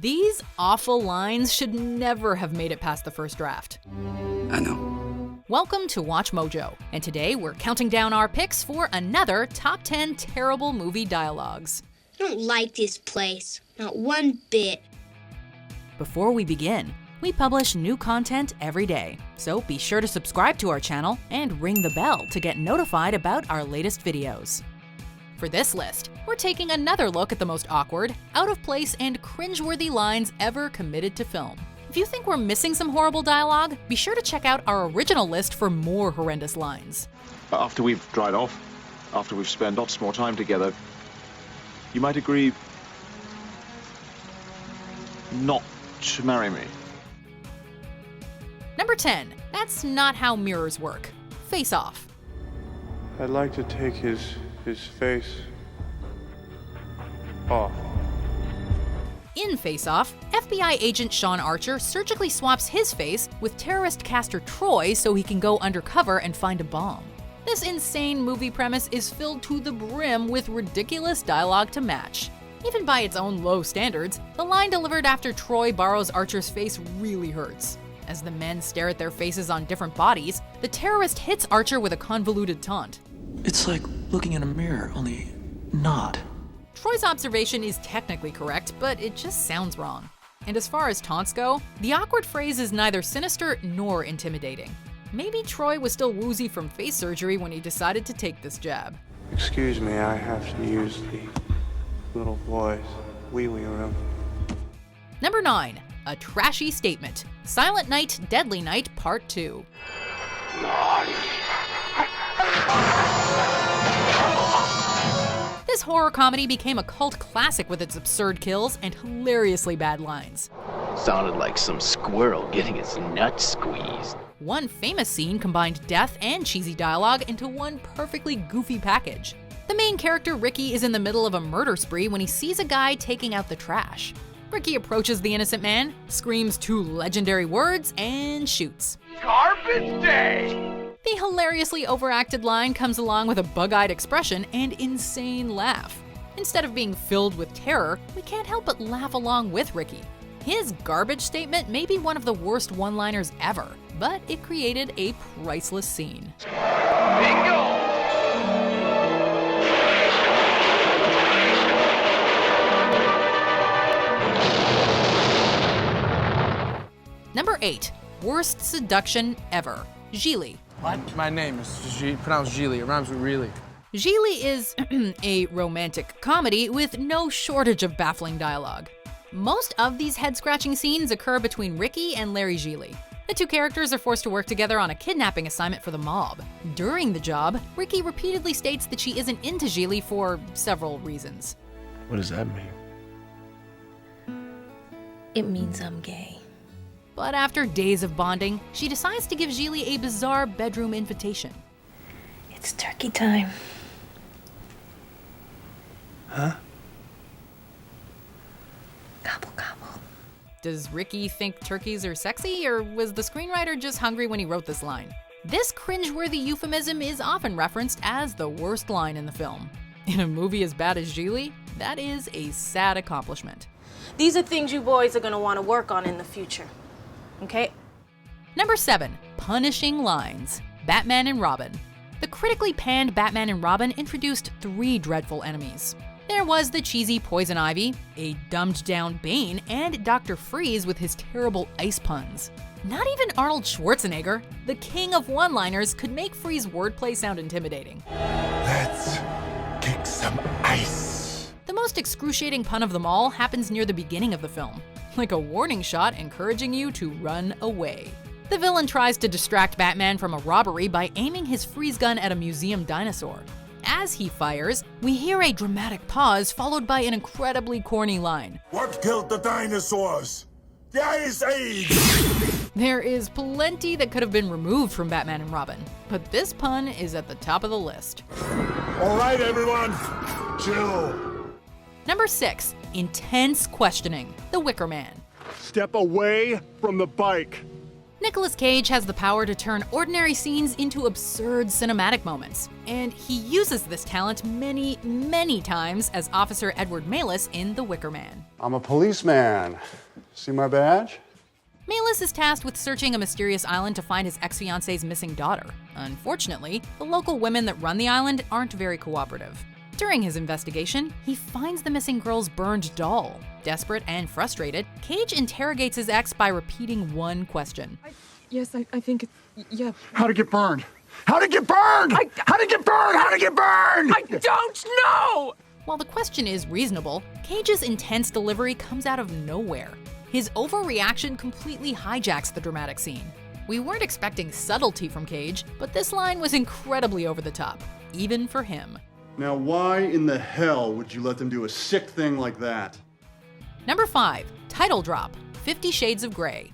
These awful lines should never have made it past the first draft. I know. Welcome to WatchMojo, and today we're counting down our picks for another top 10 terrible movie dialogues. I don't like this place, not one bit. Before we begin, we publish new content every day, so be sure to subscribe to our channel and ring the bell to get notified about our latest videos. For this list, we're taking another look at the most awkward, out of place, and cringe-worthy lines ever committed to film. If you think we're missing some horrible dialogue, be sure to check out our original list for more horrendous lines. After we've dried off, after we've spent lots more time together, you might agree not to marry me. Number 10. That's not how mirrors work. Face Off. I'd like to take his face off. In Face Off, FBI agent Sean Archer surgically swaps his face with terrorist Castor Troy so he can go undercover and find a bomb. This insane movie premise is filled to the brim with ridiculous dialogue to match. Even by its own low standards, the line delivered after Troy borrows Archer's face really hurts. As the men stare at their faces on different bodies, the terrorist hits Archer with a convoluted taunt. It's like looking in a mirror, only not. Troy's observation is technically correct, but it just sounds wrong. And as far as taunts go, the awkward phrase is neither sinister nor intimidating. Maybe Troy was still woozy from face surgery when he decided to take this jab. Excuse me, I have to use the little boy's wee-wee room. Number 9. A trashy statement. Silent Night, Deadly Night, Part 2. This horror comedy became a cult classic with its absurd kills and hilariously bad lines. Sounded like some squirrel getting its nuts squeezed. One famous scene combined death and cheesy dialogue into one perfectly goofy package. The main character, Ricky, is in the middle of a murder spree when he sees a guy taking out the trash. Ricky approaches the innocent man, screams 2 legendary words, and shoots. Garbage day! The hilariously overacted line comes along with a bug-eyed expression and insane laugh. Instead of being filled with terror, we can't help but laugh along with Ricky. His garbage statement may be one of the worst one-liners ever, but it created a priceless scene. Bingo! Number 8. Worst seduction ever. Gigli. What? My name is pronounced Gigli. It rhymes with really. Gigli is a romantic comedy with no shortage of baffling dialogue. Most of these head-scratching scenes occur between Ricky and Larry Gigli. The two characters are forced to work together on a kidnapping assignment for the mob. During the job, Ricky repeatedly states that she isn't into Gigli for several reasons. What does that mean? It means I'm gay. But after days of bonding, she decides to give Gigli a bizarre bedroom invitation. It's turkey time. Huh? Gobble, gobble. Does Ricky think turkeys are sexy, or was the screenwriter just hungry when he wrote this line? This cringe-worthy euphemism is often referenced as the worst line in the film. In a movie as bad as Gigli, that is a sad accomplishment. These are things you boys are going to want to work on in the future. Okay? Number 7. Punishing lines. Batman and Robin. The critically panned Batman and Robin introduced 3 dreadful enemies. There was the cheesy Poison Ivy, a dumbed-down Bane, and Dr. Freeze with his terrible ice puns. Not even Arnold Schwarzenegger, the king of one-liners, could make Freeze wordplay sound intimidating. Let's kick some ice. The most excruciating pun of them all happens near the beginning of the film, like a warning shot encouraging you to run away. The villain tries to distract Batman from a robbery by aiming his freeze gun at a museum dinosaur. As he fires, we hear a dramatic pause followed by an incredibly corny line. What killed the dinosaurs? The Ice Age! There is plenty that could have been removed from Batman and Robin, but this pun is at the top of the list. All right, everyone, chill. Number 6. Intense questioning. The Wicker Man. Step away from the bike. Nicolas Cage has the power to turn ordinary scenes into absurd cinematic moments, and he uses this talent many, many times as Officer Edward Malis in The Wicker Man. I'm a policeman. See my badge? Malis is tasked with searching a mysterious island to find his ex-fiance's missing daughter. Unfortunately, the local women that run the island aren't very cooperative. During his investigation, he finds the missing girl's burned doll. Desperate and frustrated, Cage interrogates his ex by repeating one question. Yes, I think, yeah. How'd it get burned? How'd it get burned? How'd it get burned? How'd it get burned? I don't know! While the question is reasonable, Cage's intense delivery comes out of nowhere. His overreaction completely hijacks the dramatic scene. We weren't expecting subtlety from Cage, but this line was incredibly over the top, even for him. Now, why in the hell would you let them do a sick thing like that? Number 5, title drop, 50 Shades of Grey.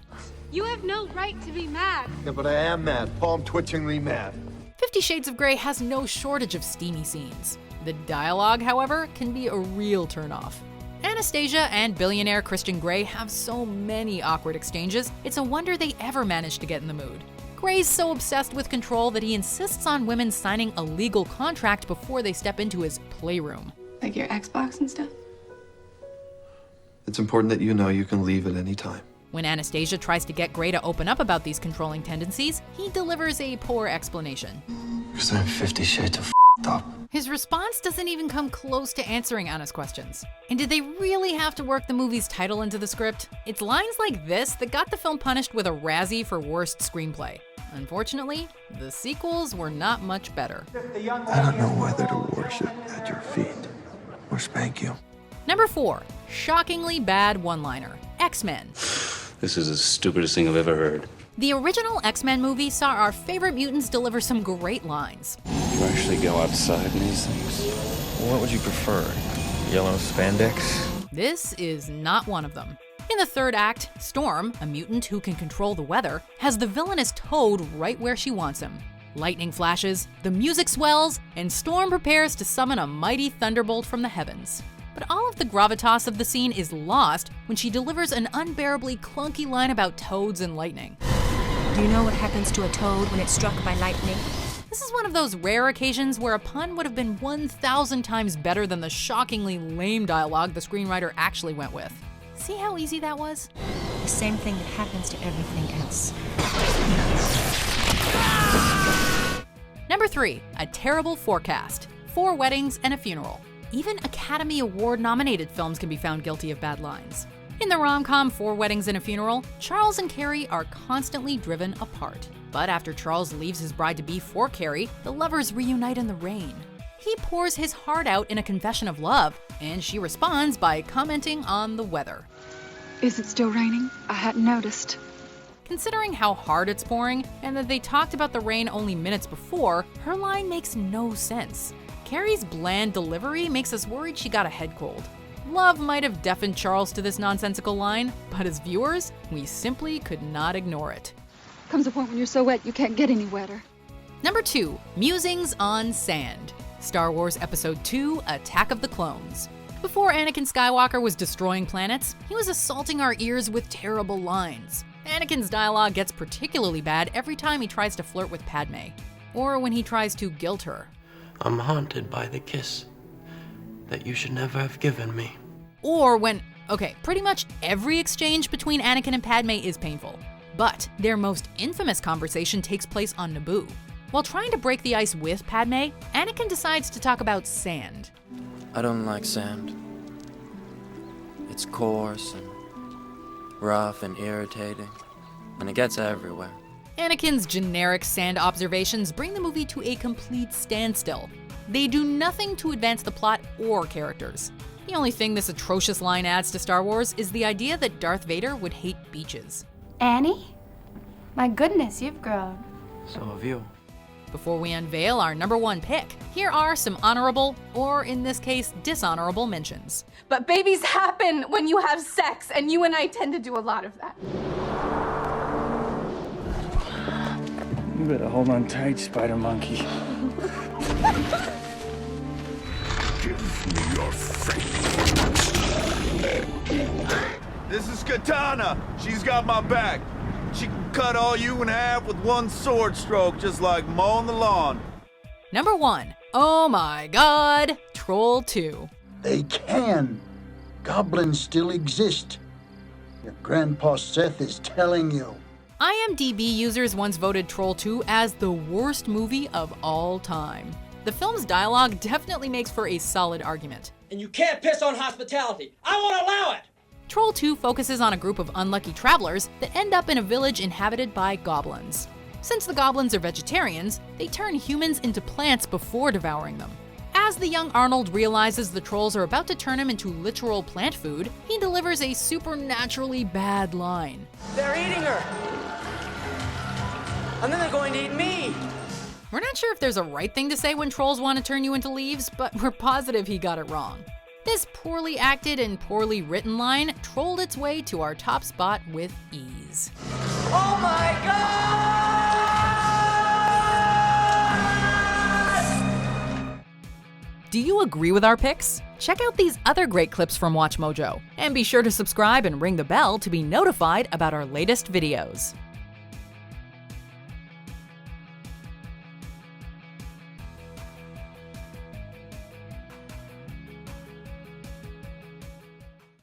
You have no right to be mad. Yeah, but I am mad, palm-twitchingly mad. 50 Shades of Grey has no shortage of steamy scenes. The dialogue, however, can be a real turnoff. Anastasia and billionaire Christian Grey have so many awkward exchanges, it's a wonder they ever managed to get in the mood. Grey's so obsessed with control that he insists on women signing a legal contract before they step into his playroom. Like your Xbox and stuff? It's important that you know you can leave at any time. When Anastasia tries to get Grey to open up about these controlling tendencies, he delivers a poor explanation. Because I'm 50 Shades of up. His response doesn't even come close to answering Anna's questions. And did they really have to work the movie's title into the script? It's lines like this that got the film punished with a Razzie for Worst Screenplay. Unfortunately, the sequels were not much better. I don't know whether to worship at your feet or spank you. Number 4, shockingly bad one-liner, X-Men. This is the stupidest thing I've ever heard. The original X-Men movie saw our favorite mutants deliver some great lines. You actually go outside in these things? What would you prefer? Yellow spandex? This is not one of them. In the third act, Storm, a mutant who can control the weather, has the villainous Toad right where she wants him. Lightning flashes, the music swells, and Storm prepares to summon a mighty thunderbolt from the heavens. But all of the gravitas of the scene is lost when she delivers an unbearably clunky line about toads and lightning. Do you know what happens to a toad when it's struck by lightning? This is one of those rare occasions where a pun would have been 1,000 times better than the shockingly lame dialogue the screenwriter actually went with. See how easy that was? The same thing that happens to everything else. Number 3, a terrible forecast. 4 weddings and a funeral. Even Academy Award-nominated films can be found guilty of bad lines. In the rom-com 4 Weddings and a Funeral, Charles and Carrie are constantly driven apart. But after Charles leaves his bride-to-be for Carrie, the lovers reunite in the rain. He pours his heart out in a confession of love, and she responds by commenting on the weather. Is it still raining? I hadn't noticed. Considering how hard it's pouring, and that they talked about the rain only minutes before, her line makes no sense. Carrie's bland delivery makes us worried she got a head cold. Love might have deafened Charles to this nonsensical line, but as viewers, we simply could not ignore it. Comes a point when you're so wet you can't get any wetter. Number 2, Musings on Sand. Star Wars Episode 2, Attack of the Clones. Before Anakin Skywalker was destroying planets, he was assaulting our ears with terrible lines. Anakin's dialogue gets particularly bad every time he tries to flirt with Padme, or when he tries to guilt her. I'm haunted by the kiss that you should never have given me. Or when, pretty much every exchange between Anakin and Padme is painful. But their most infamous conversation takes place on Naboo. While trying to break the ice with Padme, Anakin decides to talk about sand. I don't like sand. It's coarse and rough and irritating, and it gets everywhere. Anakin's generic sand observations bring the movie to a complete standstill. They do nothing to advance the plot or characters. The only thing this atrocious line adds to Star Wars is the idea that Darth Vader would hate beaches. Annie? My goodness, you've grown. So have you. Before we unveil our number 1 pick, here are some honorable, or in this case, dishonorable mentions. But babies happen when you have sex, and you and I tend to do a lot of that. You better hold on tight, Spider Monkey. Give me your faith. This is Katana. She's got my back. She can cut all you in half with one sword stroke, just like mowing the lawn. Number 1. Oh my god, Troll 2. They can. Goblins still exist. Your grandpa Seth is telling you. IMDb users once voted Troll 2 as the worst movie of all time. The film's dialogue definitely makes for a solid argument. And you can't piss on hospitality. I won't allow it! Troll 2 focuses on a group of unlucky travelers that end up in a village inhabited by goblins. Since the goblins are vegetarians, they turn humans into plants before devouring them. As the young Arnold realizes the trolls are about to turn him into literal plant food, he delivers a supernaturally bad line. They're eating her! And then they're going to eat me! We're not sure if there's a right thing to say when trolls want to turn you into leaves, but we're positive he got it wrong. This poorly acted and poorly written line trolled its way to our top spot with ease. Oh my god! Do you agree with our picks? Check out these other great clips from WatchMojo, and be sure to subscribe and ring the bell to be notified about our latest videos.